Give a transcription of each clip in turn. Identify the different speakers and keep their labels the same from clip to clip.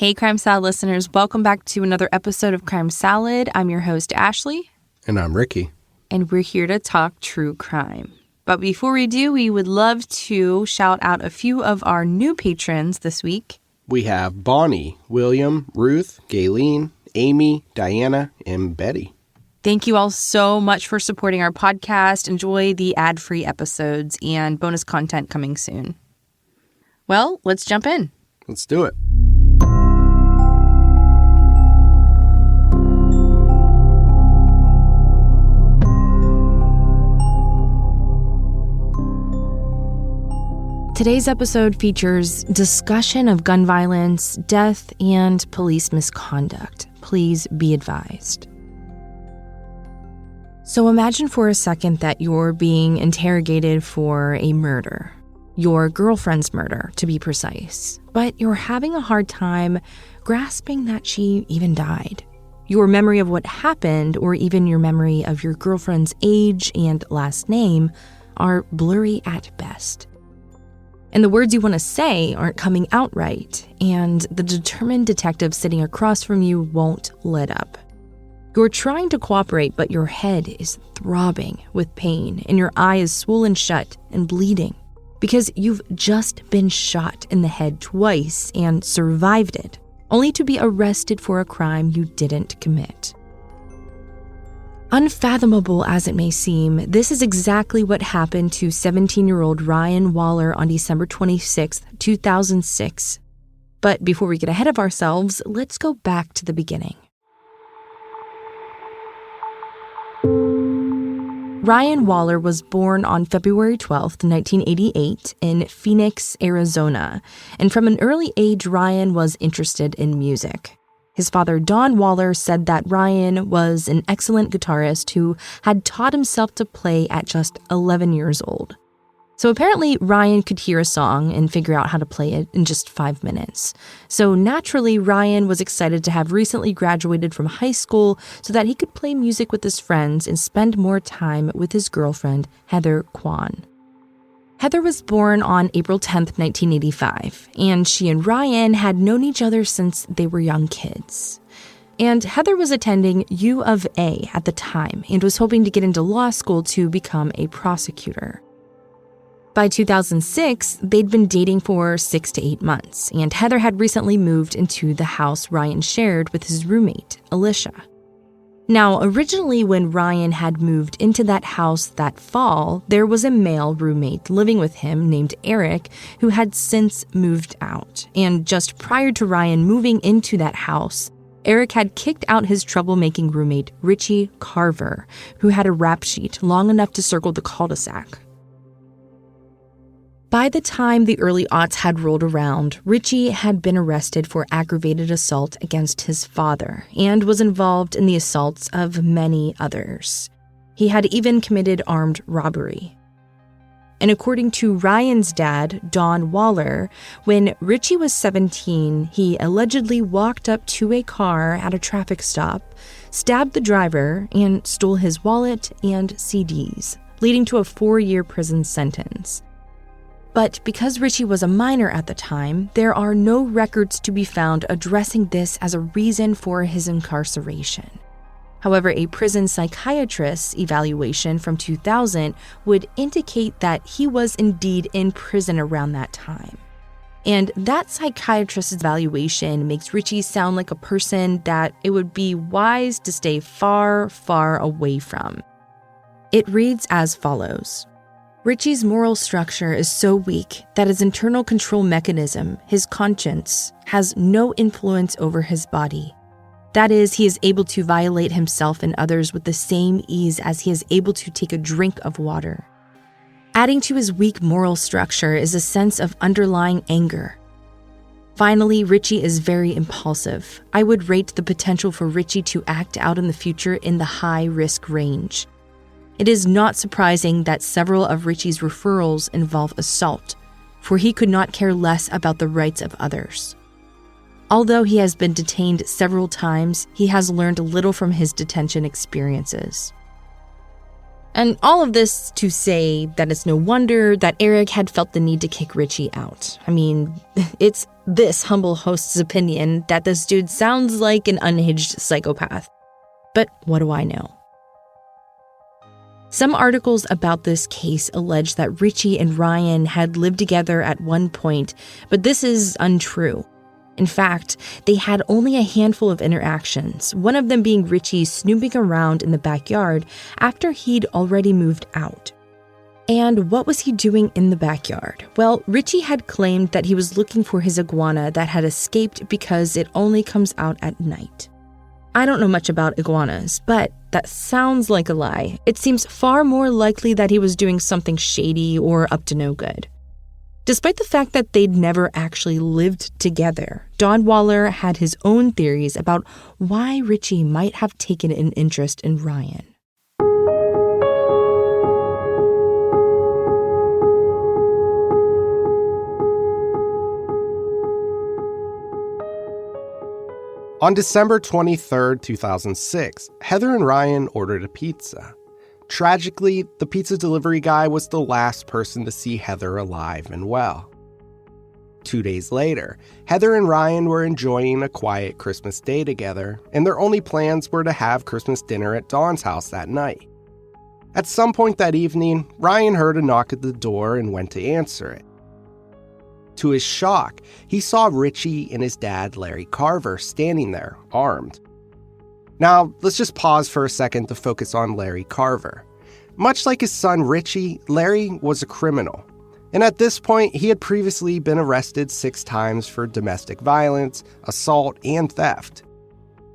Speaker 1: Hey, Crime Salad listeners, welcome back to another episode of Crime Salad. I'm your host, Ashley.
Speaker 2: And I'm Ricky.
Speaker 1: And we're here to talk true crime. But before we do, we would love to shout out a few of our new patrons this week.
Speaker 2: We have Bonnie, William, Ruth, Gayleen, Amy, Diana, and Betty.
Speaker 1: Thank you all so much for supporting our podcast. Enjoy the ad-free episodes and bonus content coming soon. Well, let's jump in.
Speaker 2: Let's do it.
Speaker 1: Today's episode features discussion of gun violence, death, and police misconduct. Please be advised. So imagine for a second that you're being interrogated for a murder. Your girlfriend's murder, to be precise. But you're having a hard time grasping that she even died. Your memory of what happened, or even your memory of your girlfriend's age and last name, are blurry at best. And the words you want to say aren't coming out right, and the determined detective sitting across from you won't let up. You're trying to cooperate, but your head is throbbing with pain, and your eye is swollen shut and bleeding, because you've just been shot in the head twice and survived it, only to be arrested for a crime you didn't commit. Unfathomable as it may seem, this is exactly what happened to 17-year-old Ryan Waller on December 26, 2006. But before we get ahead of ourselves, let's go back to the beginning. Ryan Waller was born on February 12, 1988, in Phoenix, Arizona, and from an early age, Ryan was interested in music. His father, Don Waller, said that Ryan was an excellent guitarist who had taught himself to play at just 11 years old. So apparently, Ryan could hear a song and figure out how to play it in just 5 minutes. So naturally, Ryan was excited to have recently graduated from high school so that he could play music with his friends and spend more time with his girlfriend, Heather Kwan. Heather was born on April 10, 1985, and she and Ryan had known each other since they were young kids. And Heather was attending U of A at the time and was hoping to get into law school to become a prosecutor. By 2006, they'd been dating for 6 to 8 months, and Heather had recently moved into the house Ryan shared with his roommate, Alicia. Now, originally when Ryan had moved into that house that fall, there was a male roommate living with him named Eric who had since moved out. And just prior to Ryan moving into that house, Eric had kicked out his troublemaking roommate, Richie Carver, who had a rap sheet long enough to circle the cul-de-sac. By the time the early aughts had rolled around, Richie had been arrested for aggravated assault against his father and was involved in the assaults of many others. He had even committed armed robbery. And according to Ryan's dad, Don Waller, when Richie was 17, he allegedly walked up to a car at a traffic stop, stabbed the driver, and stole his wallet and CDs, leading to a 4-year prison sentence. But because Richie was a minor at the time, there are no records to be found addressing this as a reason for his incarceration. However, a prison psychiatrist's evaluation from 2000 would indicate that he was indeed in prison around that time. And that psychiatrist's evaluation makes Richie sound like a person that it would be wise to stay far, far away from. It reads as follows. Richie's moral structure is so weak that his internal control mechanism, his conscience, has no influence over his body. That is, he is able to violate himself and others with the same ease as he is able to take a drink of water. Adding to his weak moral structure is a sense of underlying anger. Finally, Richie is very impulsive. I would rate the potential for Richie to act out in the future in the high-risk range. It is not surprising that several of Richie's referrals involve assault, for he could not care less about the rights of others. Although he has been detained several times, he has learned little from his detention experiences. And all of this to say that it's no wonder that Eric had felt the need to kick Richie out. I mean, it's this humble host's opinion that this dude sounds like an unhinged psychopath. But what do I know? Some articles about this case allege that Richie and Ryan had lived together at one point, but this is untrue. In fact, they had only a handful of interactions, one of them being Richie snooping around in the backyard after he'd already moved out. And what was he doing in the backyard? Well, Richie had claimed that he was looking for his iguana that had escaped because it only comes out at night. I don't know much about iguanas, but that sounds like a lie. It seems far more likely that he was doing something shady or up to no good. Despite the fact that they'd never actually lived together, Don Waller had his own theories about why Richie might have taken an interest in Ryan.
Speaker 2: On December 23, 2006, Heather and Ryan ordered a pizza. Tragically, the pizza delivery guy was the last person to see Heather alive and well. 2 days later, Heather and Ryan were enjoying a quiet Christmas day together, and their only plans were to have Christmas dinner at Dawn's house that night. At some point that evening, Ryan heard a knock at the door and went to answer it. To his shock, he saw Richie and his dad, Larry Carver, standing there, armed. Now, let's just pause for a second to focus on Larry Carver. Much like his son Richie, Larry was a criminal. And at this point, he had previously been arrested 6 times for domestic violence, assault, and theft.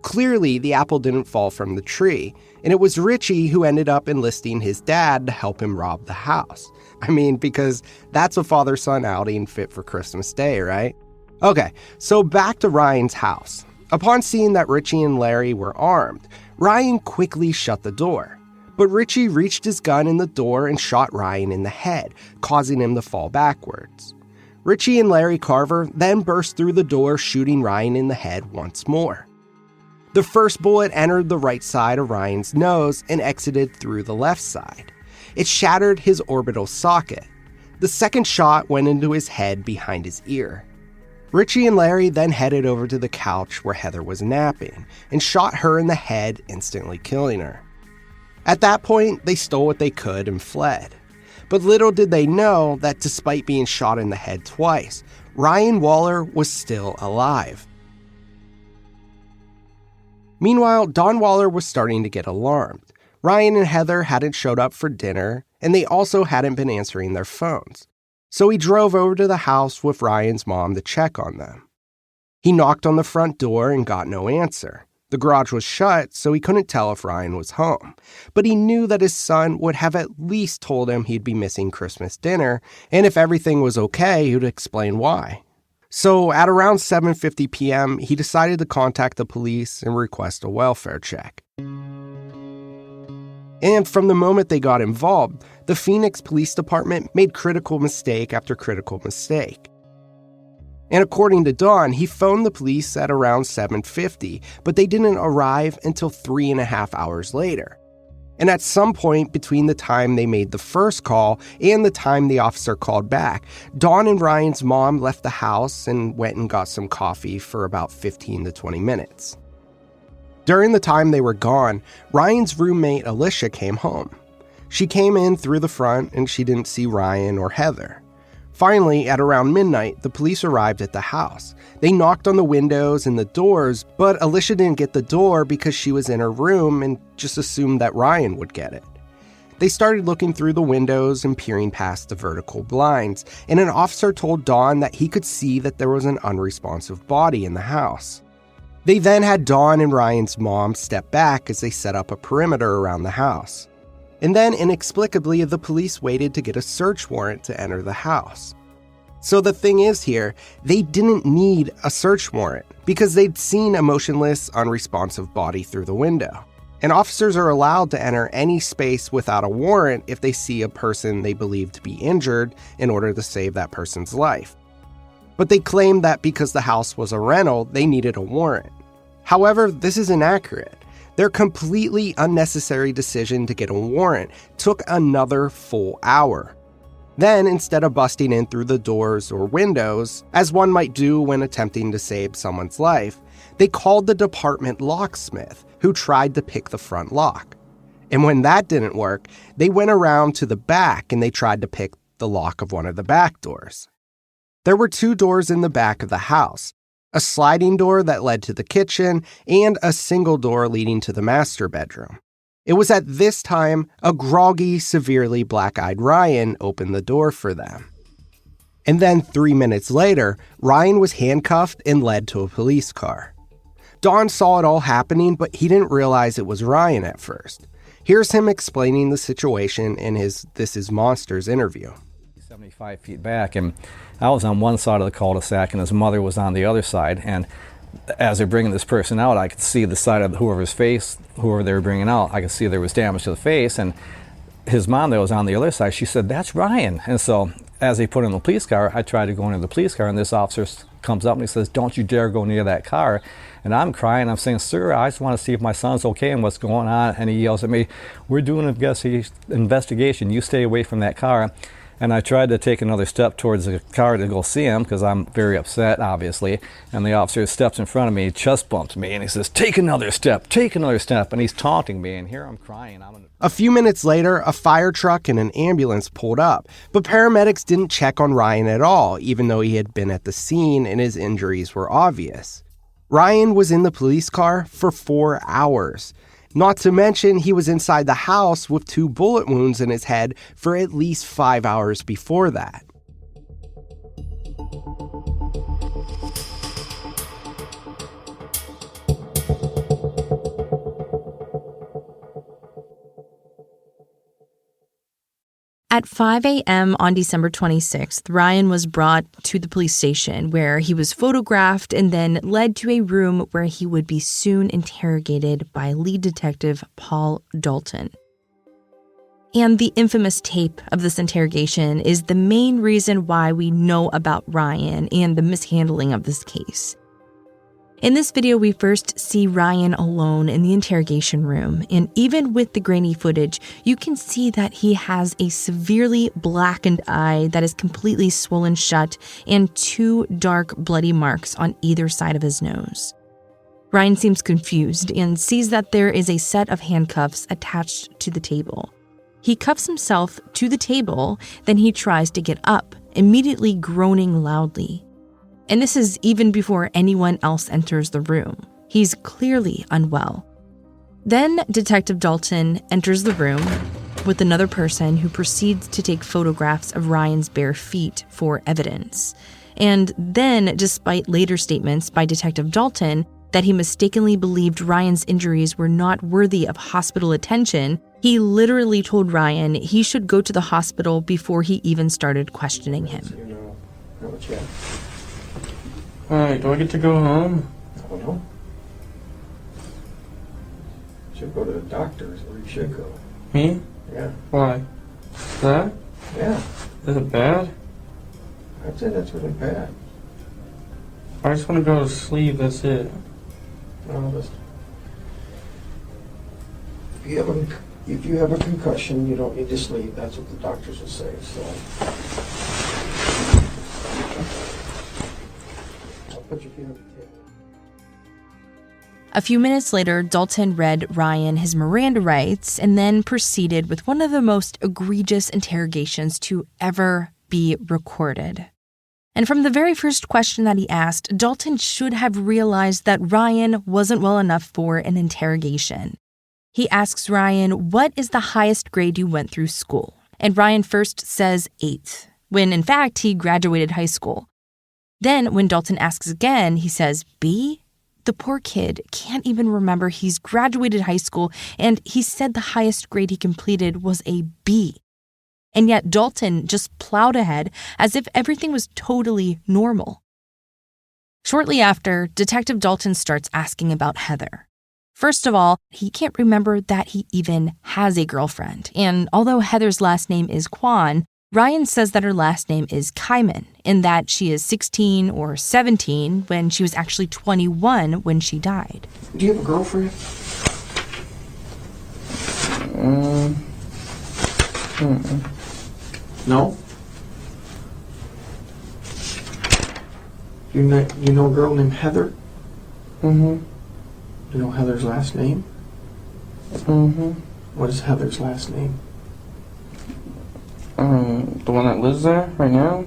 Speaker 2: Clearly, the apple didn't fall from the tree, and it was Richie who ended up enlisting his dad to help him rob the house. I mean, because that's a father-son outing fit for Christmas Day, right? Okay, so back to Ryan's house. Upon seeing that Richie and Larry were armed, Ryan quickly shut the door. But Richie reached his gun in the door and shot Ryan in the head, causing him to fall backwards. Richie and Larry Carver then burst through the door, shooting Ryan in the head once more. The first bullet entered the right side of Ryan's nose and exited through the left side. It shattered his orbital socket. The second shot went into his head behind his ear. Richie and Larry then headed over to the couch where Heather was napping and shot her in the head, instantly killing her. At that point, they stole what they could and fled. But little did they know that despite being shot in the head twice, Ryan Waller was still alive. Meanwhile, Don Waller was starting to get alarmed. Ryan and Heather hadn't showed up for dinner, and they also hadn't been answering their phones. So he drove over to the house with Ryan's mom to check on them. He knocked on the front door and got no answer. The garage was shut, so he couldn't tell if Ryan was home. But he knew that his son would have at least told him he'd be missing Christmas dinner, and if everything was okay, he would explain why. So at around 7:50 p.m., he decided to contact the police and request a welfare check. And from the moment they got involved, the Phoenix Police Department made critical mistake after critical mistake. And according to Don, he phoned the police at around 7:50, but they didn't arrive until 3.5 hours later. And at some point between the time they made the first call and the time the officer called back, Don and Ryan's mom left the house and went and got some coffee for about 15 to 20 minutes. During the time they were gone, Ryan's roommate Alicia came home. She came in through the front and she didn't see Ryan or Heather. Finally, at around midnight, the police arrived at the house. They knocked on the windows and the doors, but Alicia didn't get the door because she was in her room and just assumed that Ryan would get it. They started looking through the windows and peering past the vertical blinds, and an officer told Dawn that he could see that there was an unresponsive body in the house. They then had Dawn and Ryan's mom step back as they set up a perimeter around the house. And then, inexplicably, the police waited to get a search warrant to enter the house. So the thing is here, they didn't need a search warrant because they'd seen a motionless, unresponsive body through the window. And officers are allowed to enter any space without a warrant if they see a person they believe to be injured in order to save that person's life. But they claimed that because the house was a rental, they needed a warrant. However, this is inaccurate. Their completely unnecessary decision to get a warrant took another full hour. Then, instead of busting in through the doors or windows, as one might do when attempting to save someone's life, they called the department locksmith, who tried to pick the front lock. And when that didn't work, they went around to the back and they tried to pick the lock of one of the back doors. There were 2 doors in the back of the house, a sliding door that led to the kitchen and a single door leading to the master bedroom. It was at this time a groggy, severely black-eyed Ryan opened the door for them. And then 3 minutes later, Ryan was handcuffed and led to a police car. Don saw it all happening, but he didn't realize it was Ryan at first. Here's him explaining the situation in his This Is Monsters interview.
Speaker 3: 75 feet back, and I was on one side of the cul-de-sac, and his mother was on the other side, and as they're bringing this person out, I could see the side of whoever's face, whoever they were bringing out, I could see there was damage to the face, and his mom that was on the other side, she said, "That's Ryan." And so as they put in the police car, I tried to go into the police car, and this officer comes up and he says, "Don't you dare go near that car." And I'm crying, I'm saying, "Sir, I just want to see if my son's okay and what's going on." And he yells at me, "We're doing an investigation, you stay away from that car." And I tried to take another step towards the car to go see him because I'm very upset, obviously. And the officer steps in front of me, chest bumps me, and he says, take another step. And he's taunting me, and here I'm crying.
Speaker 2: A few minutes later, a fire truck and an ambulance pulled up, but paramedics didn't check on Ryan at all, even though he had been at the scene and his injuries were obvious. Ryan was in the police car for 4 hours. Not to mention, he was inside the house with 2 bullet wounds in his head for at least 5 hours before that.
Speaker 1: At 5 a.m. on December 26th, Ryan was brought to the police station where he was photographed and then led to a room where he would be soon interrogated by lead detective Paul Dalton. And the infamous tape of this interrogation is the main reason why we know about Ryan and the mishandling of this case. In this video, we first see Ryan alone in the interrogation room, and even with the grainy footage, you can see that he has a severely blackened eye that is completely swollen shut and 2 dark, bloody marks on either side of his nose. Ryan seems confused and sees that there is a set of handcuffs attached to the table. He cuffs himself to the table, then he tries to get up, immediately groaning loudly. And this is even before anyone else enters the room. He's clearly unwell. Then Detective Dalton enters the room with another person who proceeds to take photographs of Ryan's bare feet for evidence. And then, despite later statements by Detective Dalton that he mistakenly believed Ryan's injuries were not worthy of hospital attention, he literally told Ryan he should go to the hospital before he even started questioning him.
Speaker 4: Alright, do I get to go home?
Speaker 5: I don't know. You should go to the doctor is where you should go.
Speaker 4: Me?
Speaker 5: Yeah.
Speaker 4: Why? That?
Speaker 5: Yeah.
Speaker 4: Is it bad?
Speaker 5: I'd say that's really bad.
Speaker 4: I just want to go to sleep, that's it.
Speaker 5: No, listen. If you have a concussion, you don't need to sleep. That's what the doctors will say, so... Put your feet on the table.
Speaker 1: A few minutes later, Dalton read Ryan his Miranda rights and then proceeded with one of the most egregious interrogations to ever be recorded. And from the very first question that he asked, Dalton should have realized that Ryan wasn't well enough for an interrogation. He asks Ryan, "What is the highest grade you went through school?" And Ryan first says 8, when in fact he graduated high school. Then, when Dalton asks again, he says, B? The poor kid can't even remember he's graduated high school, and he said the highest grade he completed was a B. And yet Dalton just plowed ahead as if everything was totally normal. Shortly after, Detective Dalton starts asking about Heather. First of all, he can't remember that he even has a girlfriend, and although Heather's last name is Kwan, Ryan says that her last name is Kyman, and that she is 16 or 17 when she was actually 21 when she died.
Speaker 5: Do you have a girlfriend? No? You know a girl named Heather?
Speaker 4: Mm-hmm.
Speaker 5: You know Heather's last name?
Speaker 4: Mm-hmm.
Speaker 5: What is Heather's last name?
Speaker 4: The one that lives there right now?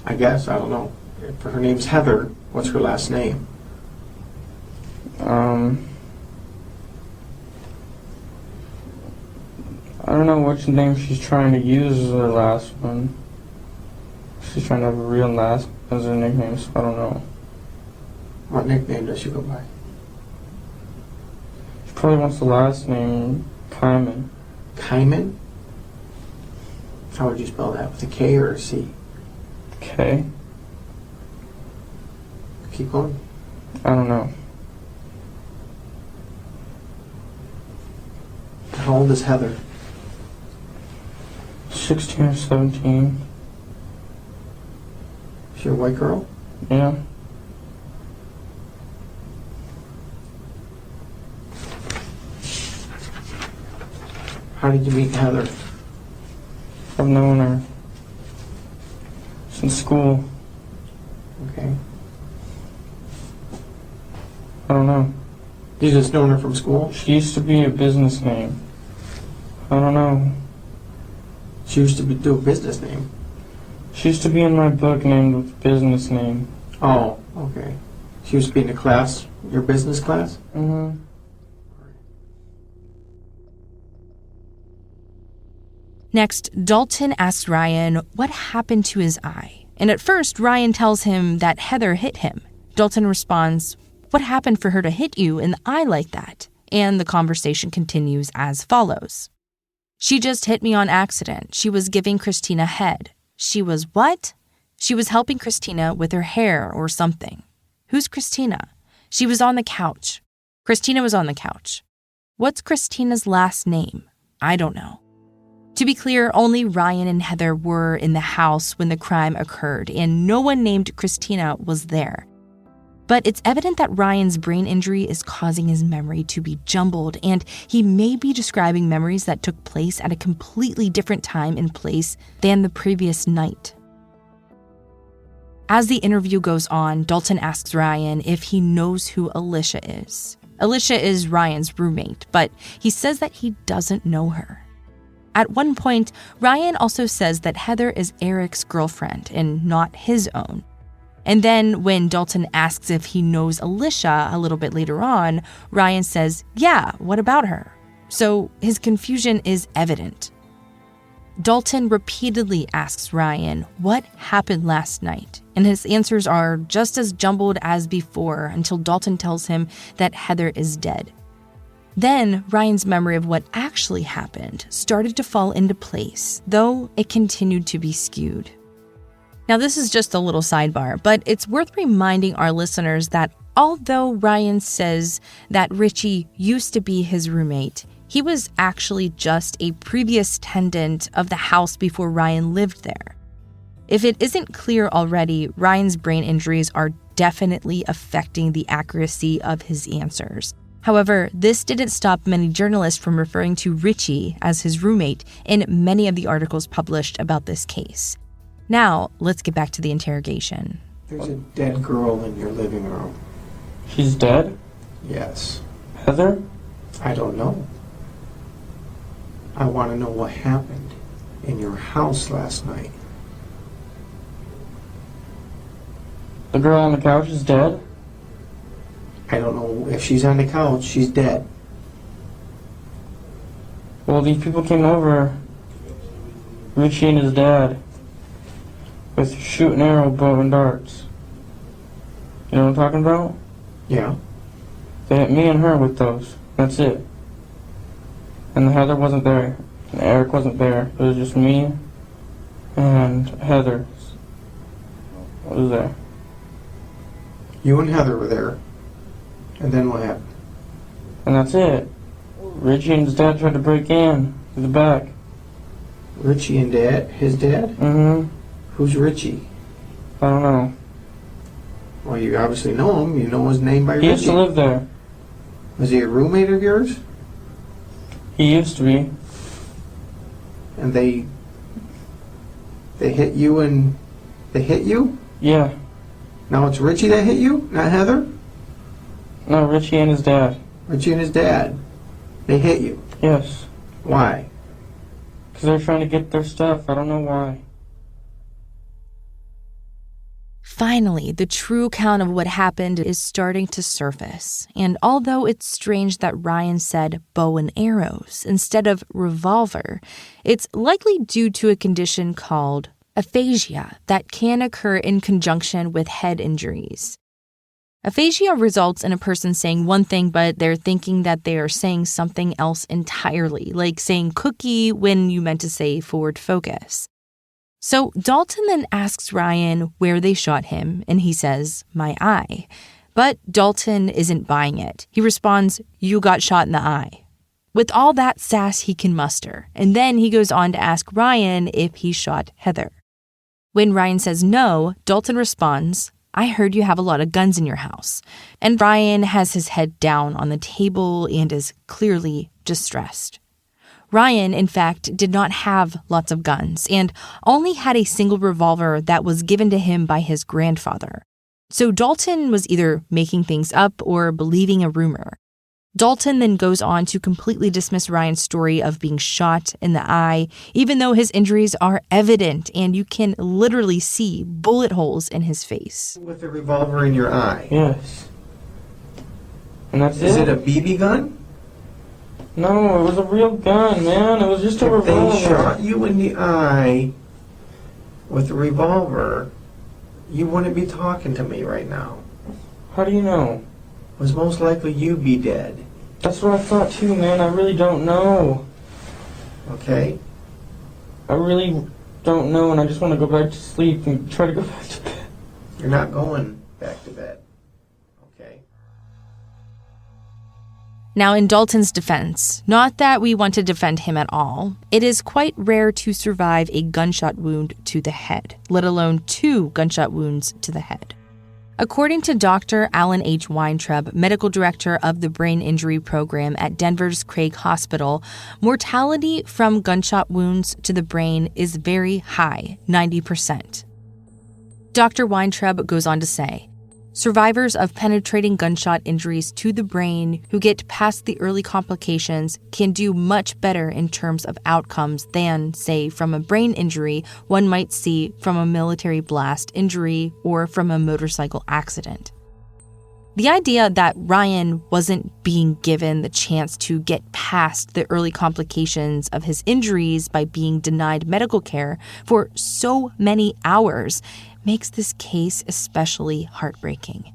Speaker 5: I guess, I don't know. If her name's Heather, what's her last name?
Speaker 4: I don't know which name she's trying to use as her last one. She's trying to have a real last as her nickname, so I don't know.
Speaker 5: What nickname does she go by?
Speaker 4: She probably wants the last name, Kyman.
Speaker 5: Kyman? How would you spell that? With a K or a C?
Speaker 4: K?
Speaker 5: Keep going.
Speaker 4: I don't know.
Speaker 5: How old is Heather?
Speaker 4: 16 or 17.
Speaker 5: Is she a white girl?
Speaker 4: Yeah.
Speaker 5: How did you meet Heather?
Speaker 4: I've known her since school.
Speaker 5: Okay.
Speaker 4: I don't know.
Speaker 5: You just known her from school?
Speaker 4: She used to be a business name. I don't know.
Speaker 5: She used to do a business name.
Speaker 4: She used to be in my book named with business name.
Speaker 5: Oh, okay. She used to be in the class, your business class?
Speaker 4: Mm-hmm.
Speaker 1: Next, Dalton asks Ryan what happened to his eye. And at first, Ryan tells him that Heather hit him. Dalton responds, "What happened for her to hit you in the eye like that?" And the conversation continues as follows. "She just hit me on accident. She was giving Christina head." "She was what?" "She was helping Christina with her hair or something." "Who's Christina?" "She was on the couch." "Christina was on the couch." "What's Christina's last name?" "I don't know." To be clear, only Ryan and Heather were in the house when the crime occurred, and no one named Christina was there. But it's evident that Ryan's brain injury is causing his memory to be jumbled, and he may be describing memories that took place at a completely different time and place than the previous night. As the interview goes on, Dalton asks Ryan if he knows who Alicia is. Alicia is Ryan's roommate, but he says that he doesn't know her. At one point, Ryan also says that Heather is Eric's girlfriend and not his own. And then when Dalton asks if he knows Alicia a little bit later on, Ryan says, "Yeah, what about her?" So his confusion is evident. Dalton repeatedly asks Ryan what happened last night, and his answers are just as jumbled as before until Dalton tells him that Heather is dead. Then Ryan's memory of what actually happened started to fall into place, though it continued to be skewed. Now, this is just a little sidebar, but it's worth reminding our listeners that although Ryan says that Richie used to be his roommate, he was actually just a previous tenant of the house before Ryan lived there. If it isn't clear already, Ryan's brain injuries are definitely affecting the accuracy of his answers. However, this didn't stop many journalists from referring to Richie as his roommate in many of the articles published about this case. Now, let's get back to the interrogation.
Speaker 5: There's a dead girl in your living room.
Speaker 4: She's dead?
Speaker 5: Yes.
Speaker 4: Heather?
Speaker 5: I don't know. I want to know what happened in your house last night.
Speaker 4: The girl on the couch is dead?
Speaker 5: I don't know if she's on the couch. She's dead.
Speaker 4: Well, these people came over, Richie and his dad, with shoot and arrow, bow and darts. You know what I'm talking about?
Speaker 5: Yeah.
Speaker 4: They hit me and her with those. That's it. And Heather wasn't there. And Eric wasn't there. It was just me and Heather was there.
Speaker 5: You and Heather were there. And then what happened?
Speaker 4: And that's it. Richie and his dad tried to break in through the back.
Speaker 5: Richie and Dad? His dad?
Speaker 4: Mm-hmm.
Speaker 5: Who's Richie?
Speaker 4: I don't know.
Speaker 5: Well, you obviously know him. You know his name by Richie.
Speaker 4: He used to live there.
Speaker 5: Was he a roommate of yours?
Speaker 4: He used to be.
Speaker 5: And they hit you and they hit you?
Speaker 4: Yeah.
Speaker 5: Now it's Richie that hit you, not Heather?
Speaker 4: No, Richie and his dad.
Speaker 5: Richie and his dad. They hit you.
Speaker 4: Yes.
Speaker 5: Why?
Speaker 4: Because they're trying to get their stuff. I don't know why.
Speaker 1: Finally, the true account of what happened is starting to surface. And although it's strange that Ryan said bow and arrows instead of revolver, it's likely due to a condition called aphasia that can occur in conjunction with head injuries. Aphasia results in a person saying one thing, but they're thinking that they are saying something else entirely, like saying cookie when you meant to say forward focus. So Dalton then asks Ryan where they shot him, and he says, my eye. But Dalton isn't buying it. He responds, you got shot in the eye. With all that sass he can muster, and then he goes on to ask Ryan if he shot Heather. When Ryan says no, Dalton responds, I heard you have a lot of guns in your house. And Ryan has his head down on the table and is clearly distressed. Ryan, in fact, did not have lots of guns and only had a single revolver that was given to him by his grandfather. So Dalton was either making things up or believing a rumor. Dalton then goes on to completely dismiss Ryan's story of being shot in the eye, even though his injuries are evident and you can literally see bullet holes in his face.
Speaker 5: With a revolver in your eye?
Speaker 4: Yes. And that's
Speaker 5: Is it a BB gun?
Speaker 4: No, it was a real gun, man. It was just a
Speaker 5: If
Speaker 4: revolver.
Speaker 5: they shot you in the eye with a revolver, you wouldn't be talking to me right now.
Speaker 4: How do you know?
Speaker 5: It was most likely you be dead.
Speaker 4: That's what I thought too, man. I really don't know.
Speaker 5: Okay?
Speaker 4: I really don't know, and I just want to go back to sleep and try to go back to bed.
Speaker 5: You're not going back to bed. Okay?
Speaker 1: Now, in Dalton's defense, not that we want to defend him at all, it is quite rare to survive a gunshot wound to the head, let alone 2 gunshot wounds to the head. According to Dr. Alan H. Weintraub, medical director of the brain injury program at Denver's Craig Hospital, mortality from gunshot wounds to the brain is very high, 90%. Dr. Weintraub goes on to say, survivors of penetrating gunshot injuries to the brain who get past the early complications can do much better in terms of outcomes than, say, from a brain injury one might see from a military blast injury or from a motorcycle accident. The idea that Ryan wasn't being given the chance to get past the early complications of his injuries by being denied medical care for so many hours makes this case especially heartbreaking.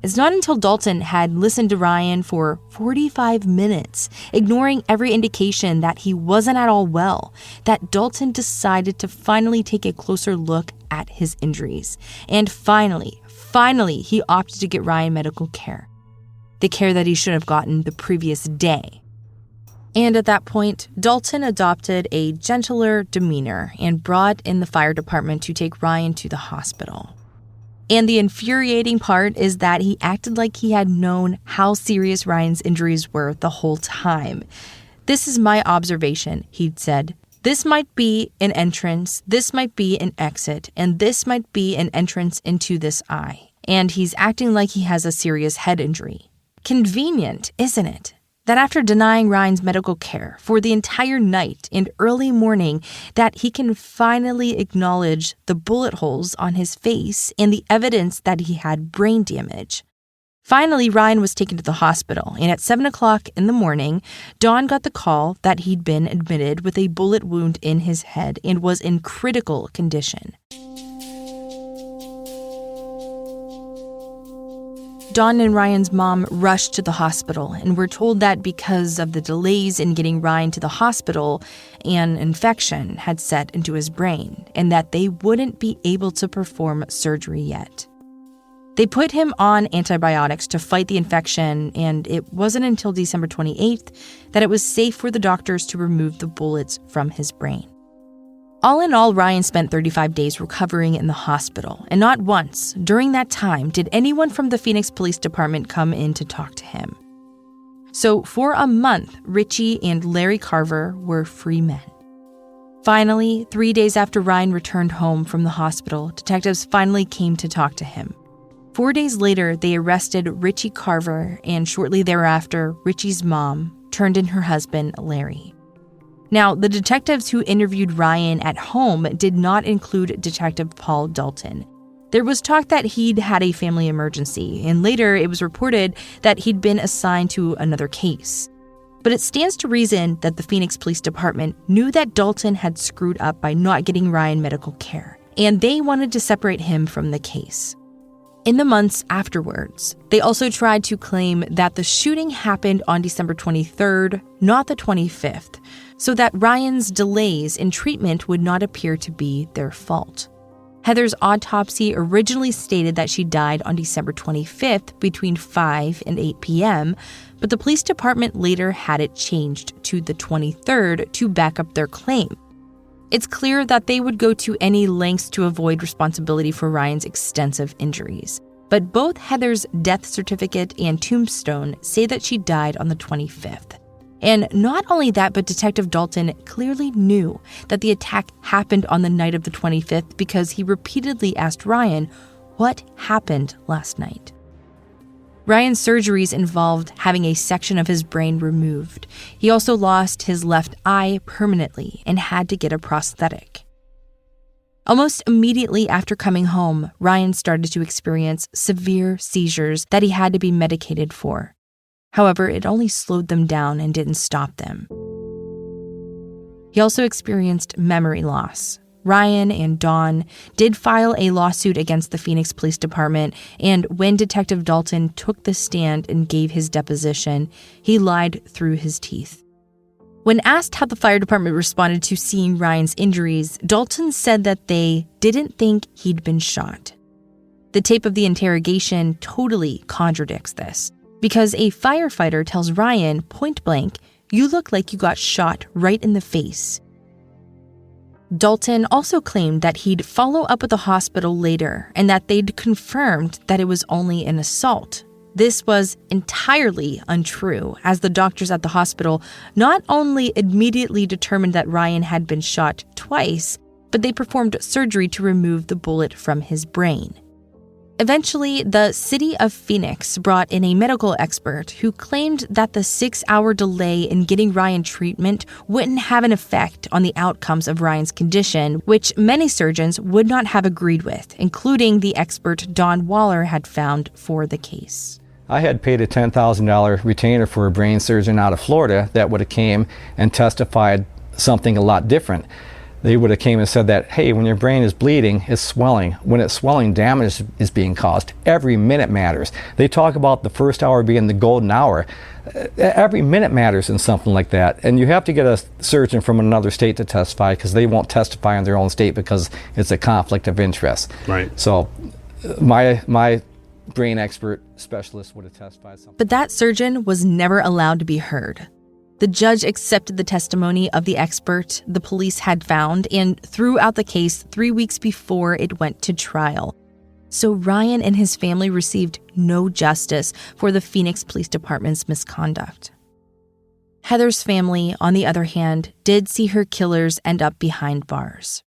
Speaker 1: It's not until Dalton had listened to Ryan for 45 minutes, ignoring every indication that he wasn't at all well, that Dalton decided to finally take a closer look at his injuries. And finally, he opted to get Ryan medical care. The care that he should have gotten the previous day. And at that point, Dalton adopted a gentler demeanor and brought in the fire department to take Ryan to the hospital. And the infuriating part is that he acted like he had known how serious Ryan's injuries were the whole time. This is my observation, he'd said. This might be an entrance, this might be an exit, and this might be an entrance into this eye. And he's acting like he has a serious head injury. Convenient, isn't it? That after denying Ryan's medical care for the entire night and early morning, that he can finally acknowledge the bullet holes on his face and the evidence that he had brain damage. Finally, Ryan was taken to the hospital, and at 7 o'clock in the morning, Dawn got the call that he'd been admitted with a bullet wound in his head and was in critical condition. Dawn and Ryan's mom rushed to the hospital and were told that because of the delays in getting Ryan to the hospital, an infection had set into his brain and that they wouldn't be able to perform surgery yet. They put him on antibiotics to fight the infection, and it wasn't until December 28th that it was safe for the doctors to remove the bullets from his brain. All in all, Ryan spent 35 days recovering in the hospital, and not once during that time did anyone from the Phoenix Police Department come in to talk to him. So for a month, Richie and Larry Carver were free men. Finally, 3 days after Ryan returned home from the hospital, detectives finally came to talk to him. 4 days later, they arrested Richie Carver, and shortly thereafter, Richie's mom turned in her husband, Larry. Now, the detectives who interviewed Ryan at home did not include Detective Paul Dalton. There was talk that he'd had a family emergency, and later it was reported that he'd been assigned to another case. But it stands to reason that the Phoenix Police Department knew that Dalton had screwed up by not getting Ryan medical care, and they wanted to separate him from the case. In the months afterwards, they also tried to claim that the shooting happened on December 23rd, not the 25th, so that Ryan's delays in treatment would not appear to be their fault. Heather's autopsy originally stated that she died on December 25th between 5 and 8 p.m., but the police department later had it changed to the 23rd to back up their claim. It's clear that they would go to any lengths to avoid responsibility for Ryan's extensive injuries. But both Heather's death certificate and tombstone say that she died on the 25th. And not only that, but Detective Dalton clearly knew that the attack happened on the night of the 25th because he repeatedly asked Ryan what happened last night. Ryan's surgeries involved having a section of his brain removed. He also lost his left eye permanently and had to get a prosthetic. Almost immediately after coming home, Ryan started to experience severe seizures that he had to be medicated for. However, it only slowed them down and didn't stop them. He also experienced memory loss. Ryan and Dawn did file a lawsuit against the Phoenix Police Department, and when Detective Dalton took the stand and gave his deposition, he lied through his teeth. When asked how the fire department responded to seeing Ryan's injuries, Dalton said that they didn't think he'd been shot. The tape of the interrogation totally contradicts this, because a firefighter tells Ryan point blank, "You look like you got shot right in the face." Dalton also claimed that he'd follow up with the hospital later and that they'd confirmed that it was only an assault. This was entirely untrue, as the doctors at the hospital not only immediately determined that Ryan had been shot twice, but they performed surgery to remove the bullet from his brain. Eventually, the city of Phoenix brought in a medical expert who claimed that the 6-hour delay in getting Ryan treatment wouldn't have an effect on the outcomes of Ryan's condition, which many surgeons would not have agreed with, including the expert Don Waller had found for the case.
Speaker 3: I had paid a $10,000 retainer for a brain surgeon out of Florida that would have came and testified something a lot different. They would have came and said that, hey, when your brain is bleeding, it's swelling. When it's swelling, damage is being caused. Every minute matters. They talk about the first hour being the golden hour. Every minute matters in something like that. And you have to get a surgeon from another state to testify because they won't testify in their own state because it's a conflict of interest.
Speaker 2: Right.
Speaker 3: So my brain expert specialist would have testified something.
Speaker 1: But that surgeon was never allowed to be heard. The judge accepted the testimony of the expert the police had found and threw out the case 3 weeks before it went to trial. So Ryan and his family received no justice for the Phoenix Police Department's misconduct. Heather's family, on the other hand, did see her killers end up behind bars.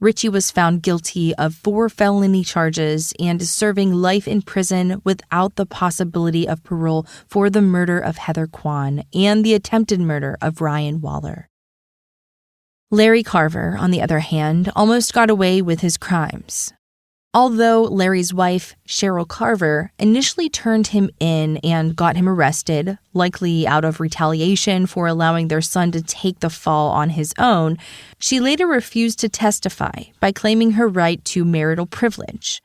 Speaker 1: Richie was found guilty of 4 felony charges and is serving life in prison without the possibility of parole for the murder of Heather Kwan and the attempted murder of Ryan Waller. Larry Carver, on the other hand, almost got away with his crimes. Although Larry's wife, Cheryl Carver, initially turned him in and got him arrested, likely out of retaliation for allowing their son to take the fall on his own, she later refused to testify by claiming her right to marital privilege.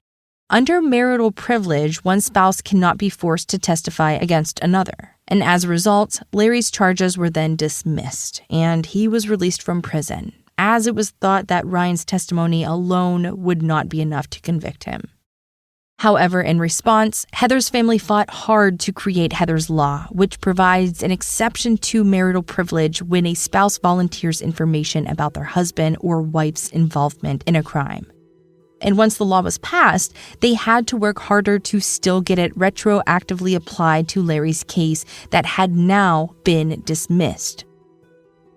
Speaker 1: Under marital privilege, one spouse cannot be forced to testify against another. And as a result, Larry's charges were then dismissed, and he was released from prison, as it was thought that Ryan's testimony alone would not be enough to convict him. However, in response, Heather's family fought hard to create Heather's Law, which provides an exception to marital privilege when a spouse volunteers information about their husband or wife's involvement in a crime. And once the law was passed, they had to work harder to still get it retroactively applied to Larry's case that had now been dismissed.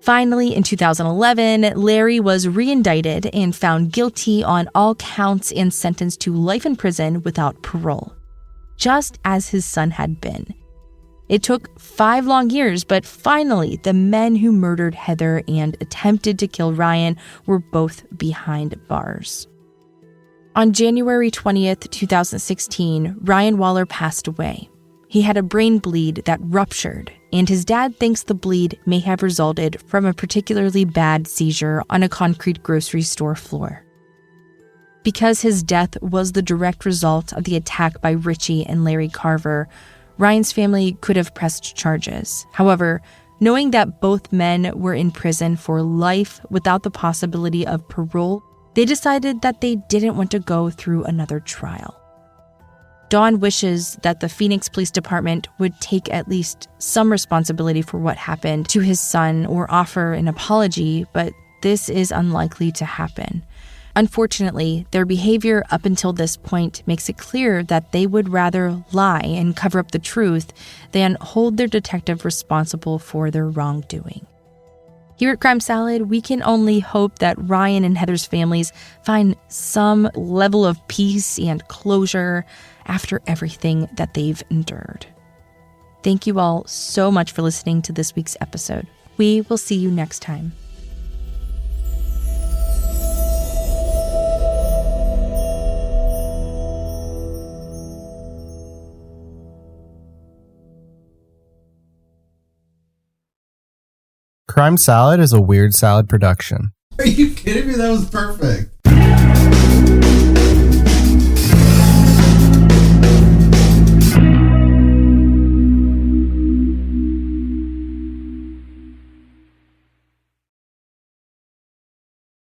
Speaker 1: Finally, in 2011, Larry was reindicted and found guilty on all counts and sentenced to life in prison without parole, just as his son had been. It took 5 long years, but finally, the men who murdered Heather and attempted to kill Ryan were both behind bars. On January 20th, 2016, Ryan Waller passed away. He had a brain bleed that ruptured, and his dad thinks the bleed may have resulted from a particularly bad seizure on a concrete grocery store floor. Because his death was the direct result of the attack by Richie and Larry Carver, Ryan's family could have pressed charges. However, knowing that both men were in prison for life without the possibility of parole, they decided that they didn't want to go through another trial. Dawn wishes that the Phoenix Police Department would take at least some responsibility for what happened to his son or offer an apology, but this is unlikely to happen. Unfortunately, their behavior up until this point makes it clear that they would rather lie and cover up the truth than hold their detective responsible for their wrongdoing. Here at Crime Salad, we can only hope that Ryan and Heather's families find some level of peace and closure after everything that they've endured. Thank you all so much for listening to this week's episode. We will see you next time.
Speaker 2: Crime Salad is a Weird Salad production.
Speaker 6: Are you kidding me? That was perfect.